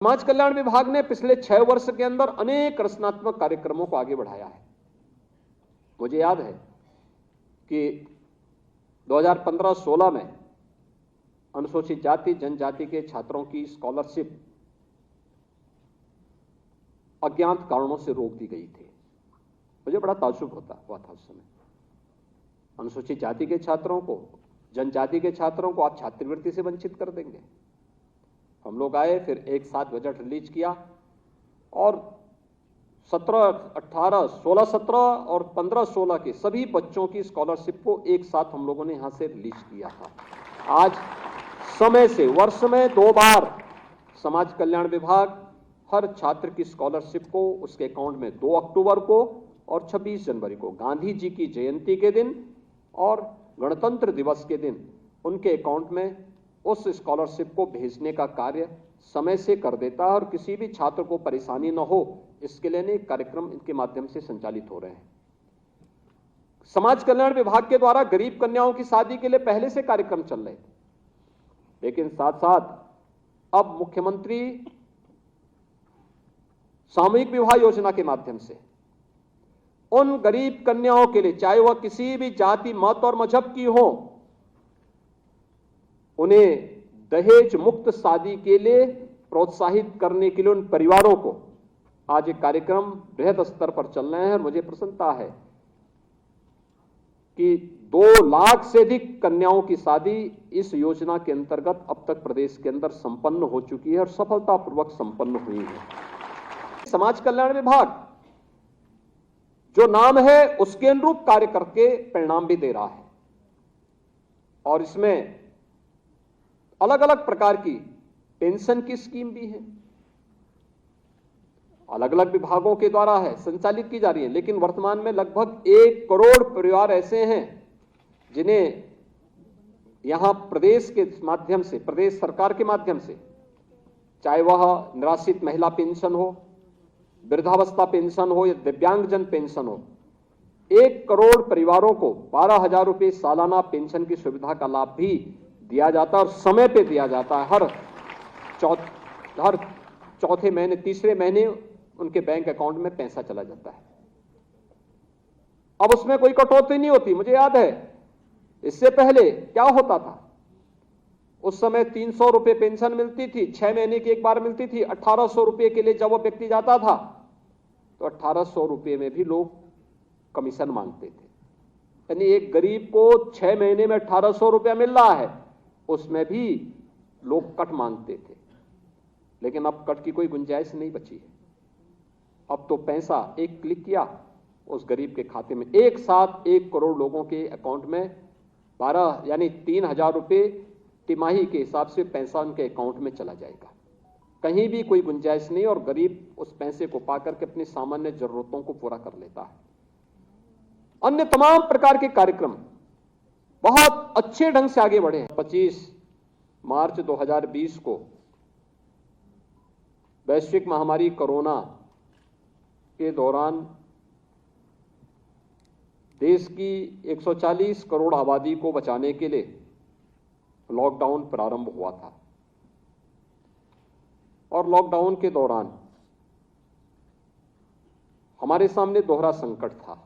समाज कल्याण विभाग ने पिछले 6 वर्ष के अंदर अनेक रचनात्मक कार्यक्रमों को आगे बढ़ाया है। मुझे याद है कि 2015-16 में अनुसूचित जाति जनजाति के छात्रों की स्कॉलरशिप अज्ञात कारणों से रोक दी गई थी। मुझे बड़ा ताज्जुब हुआ था उस समय। अनुसूचित जाति के छात्रों को, जनजाति के छात्रों को आप छात्रवृत्ति से वंचित कर देंगे। हम लोग आए, फिर एक साथ बजट रिलीज किया और 17-18, 16-17 और 15-16 के सभी बच्चों की स्कॉलरशिप को एक साथ हम लोगों ने यहां से रिलीज किया था। आज समय से वर्ष में 2 बार समाज कल्याण विभाग हर छात्र की स्कॉलरशिप को उसके अकाउंट में 2 अक्टूबर को और 26 जनवरी को, गांधी जी की जयंती के दिन और गणतंत्र दिवस के दिन उनके अकाउंट में उस स्कॉलरशिप को भेजने का कार्य समय से कर देता है और किसी भी छात्र को परेशानी न हो, इसके लिए अनेक कार्यक्रम इनके माध्यम से संचालित हो रहे हैं। समाज कल्याण विभाग के द्वारा गरीब कन्याओं की शादी के लिए पहले से कार्यक्रम चल रहे थे, लेकिन साथ साथ अब मुख्यमंत्री सामूहिक विवाह योजना के माध्यम से उन गरीब कन्याओं के लिए, चाहे वह किसी भी जाति, मत और मजहब की हो, उन्हें दहेज मुक्त शादी के लिए प्रोत्साहित करने के लिए उन परिवारों को आज एक कार्यक्रम बृहद स्तर पर चल रहे हैं। और मुझे प्रसन्नता है कि 2 लाख से अधिक कन्याओं की शादी इस योजना के अंतर्गत अब तक प्रदेश के अंदर संपन्न हो चुकी है और सफलतापूर्वक संपन्न हुई है। समाज कल्याण विभाग जो नाम है उसके अनुरूप कार्य करके परिणाम भी दे रहा है और इसमें अलग अलग प्रकार की पेंशन की स्कीम भी है, अलग अलग विभागों के द्वारा है, संचालित की जा रही है। लेकिन वर्तमान में लगभग 1 करोड़ परिवार ऐसे हैं जिन्हें यहां प्रदेश के माध्यम से, प्रदेश सरकार के माध्यम से, चाहे वह निराश्रित महिला पेंशन हो, वृद्धावस्था पेंशन हो या दिव्यांगजन पेंशन हो, 1 करोड़ परिवारों को 12,000 रुपये सालाना पेंशन की सुविधा का लाभ भी दिया जाता है और समय पे दिया जाता है। हर चौथे महीने, तीसरे महीने उनके बैंक अकाउंट में पैसा चला जाता है। अब उसमें कोई कटौती नहीं होती। मुझे याद है इससे पहले क्या होता था, उस समय 300 रुपये पेंशन मिलती थी, 6 महीने की एक बार मिलती थी। 1800 रुपये के लिए जब वो व्यक्ति जाता था तो 1800 रुपये में भी लोग कमीशन मांगते थे। यानी एक गरीब को 6 महीने में 1800 रुपया मिल रहा है, उसमें भी लोग कट मांगते थे। लेकिन अब कट की कोई गुंजाइश नहीं बची है। अब तो पैसा एक क्लिक किया उस गरीब के खाते में, एक साथ 1 करोड़ लोगों के अकाउंट में 12 यानी 3,000 रुपये तिमाही के हिसाब से पैसा उनके अकाउंट में चला जाएगा। कहीं भी कोई गुंजाइश नहीं और गरीब उस पैसे को पाकर के अपनी सामान्य जरूरतों को पूरा कर लेता है। अन्य तमाम प्रकार के कार्यक्रम बहुत अच्छे ढंग से आगे बढ़े हैं। 25 मार्च 2020 को वैश्विक महामारी कोरोना के दौरान देश की 140 करोड़ आबादी को बचाने के लिए लॉकडाउन प्रारंभ हुआ था और लॉकडाउन के दौरान हमारे सामने दोहरा संकट था।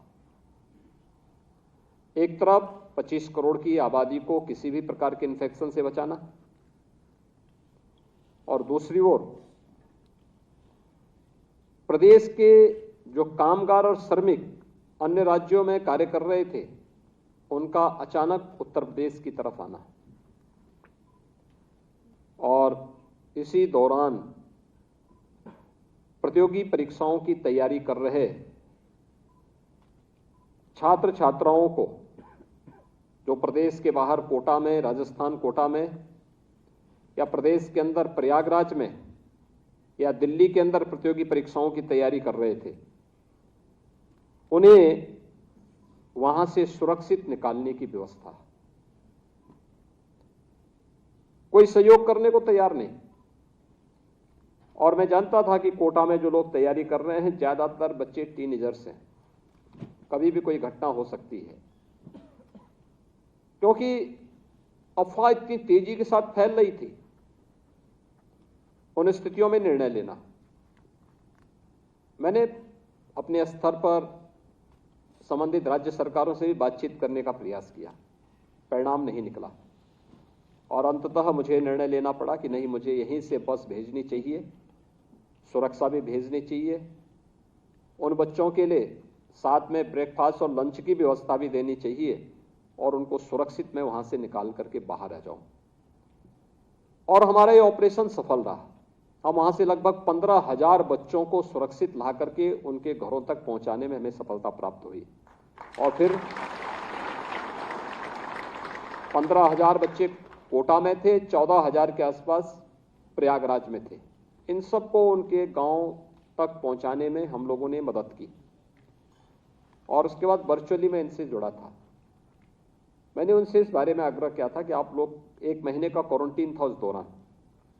एक तरफ 25 करोड़ की आबादी को किसी भी प्रकार के इन्फेक्शन से बचाना और दूसरी ओर प्रदेश के जो कामगार और श्रमिक अन्य राज्यों में कार्य कर रहे थे, उनका अचानक उत्तर प्रदेश की तरफ आना और इसी दौरान प्रतियोगी परीक्षाओं की तैयारी कर रहे छात्र छात्राओं को जो प्रदेश के बाहर कोटा में, राजस्थान कोटा में या प्रदेश के अंदर प्रयागराज में या दिल्ली के अंदर प्रतियोगी परीक्षाओं की तैयारी कर रहे थे, उन्हें वहां से सुरक्षित निकालने की व्यवस्था। कोई सहयोग करने को तैयार नहीं और मैं जानता था कि कोटा में जो लोग तैयारी कर रहे हैं ज्यादातर बच्चे टीनेजर्स हैं, कभी भी कोई घटना हो सकती है, क्योंकि अफवाह इतनी तेजी के साथ फैल रही थी। उन स्थितियों में निर्णय लेना। मैंने अपने स्तर पर संबंधित राज्य सरकारों से भी बातचीत करने का प्रयास किया, परिणाम नहीं निकला और अंततः मुझे निर्णय लेना पड़ा कि नहीं, मुझे यहीं से बस भेजनी चाहिए, सुरक्षा भी भेजनी चाहिए, उन बच्चों के लिए साथ में ब्रेकफास्ट और लंच की व्यवस्था भी देनी चाहिए और उनको सुरक्षित मैं वहां से निकाल करके बाहर आ जाऊं। और हमारा ये ऑपरेशन सफल रहा। हम वहां से लगभग 15,000 बच्चों को सुरक्षित ला करके उनके घरों तक पहुंचाने में हमें सफलता प्राप्त हुई और फिर 15,000 बच्चे कोटा में थे, 14,000 के आसपास प्रयागराज में थे। इन सबको उनके गांव तक पहुंचाने में हम लोगों ने मदद की और उसके बाद वर्चुअली मैं इनसे जुड़ा था। मैंने उनसे इस बारे में आग्रह किया था कि आप लोग 1 महीने का क्वारंटीन था, उस दौरान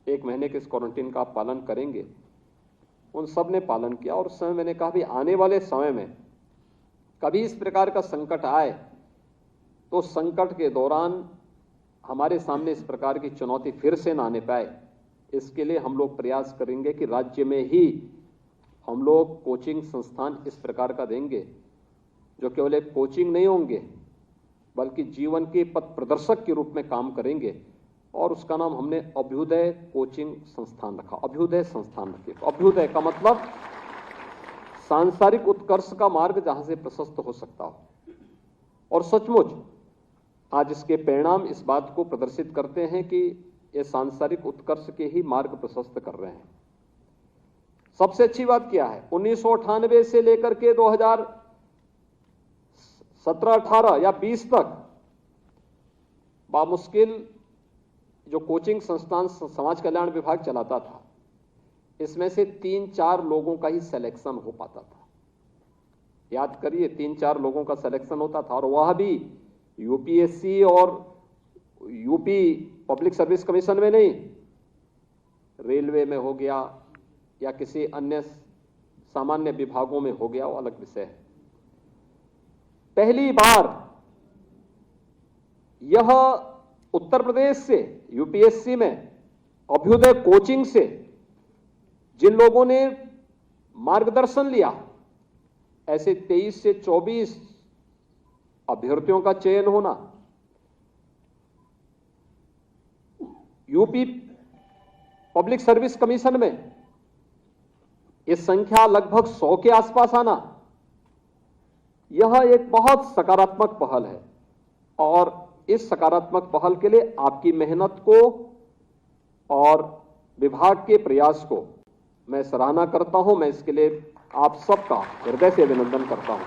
1 महीने के इस क्वारंटीन का आप पालन करेंगे। उन सब ने पालन किया और उस समय मैंने कहा भी आने वाले समय में कभी इस प्रकार का संकट आए तो संकट के दौरान हमारे सामने इस प्रकार की चुनौती फिर से ना आने पाए, इसके लिए हम लोग प्रयास करेंगे कि राज्य में ही हम लोग कोचिंग संस्थान इस प्रकार का देंगे जो केवल एक कोचिंग नहीं होंगे बल्कि जीवन के पथ प्रदर्शक के रूप में काम करेंगे और उसका नाम हमने अभ्युदय कोचिंग संस्थान रखा। अभ्युदय संस्थान रखे। अभ्युदय का मतलब सांसारिक उत्कर्ष का मार्ग जहां से प्रशस्त हो सकता हो और सचमुच आज इसके परिणाम इस बात को प्रदर्शित करते हैं कि ये सांसारिक उत्कर्ष के ही मार्ग प्रशस्त कर रहे हैं। सबसे अच्छी बात क्या है, 1998 से लेकर के 2017, 18 या 20 तक बामुश्किल जो कोचिंग संस्थान समाज कल्याण विभाग चलाता था, इसमें से 3-4 लोगों का ही सिलेक्शन हो पाता था। याद करिए, 3-4 लोगों का सिलेक्शन होता था और वह भी यूपीएससी और यूपी पब्लिक सर्विस कमीशन में नहीं, रेलवे में हो गया या किसी अन्य सामान्य विभागों में हो गया, वो अलग विषय है। पहली बार यह उत्तर प्रदेश से यूपीएससी में अभ्युदय कोचिंग से जिन लोगों ने मार्गदर्शन लिया, ऐसे 23 से 24 अभ्यर्थियों का चयन होना, यूपी पब्लिक सर्विस कमीशन में यह संख्या लगभग 100 के आसपास आना, यह एक बहुत सकारात्मक पहल है और इस सकारात्मक पहल के लिए आपकी मेहनत को और विभाग के प्रयास को मैं सराहना करता हूं। मैं इसके लिए आप सबका हृदय से अभिनंदन करता हूं।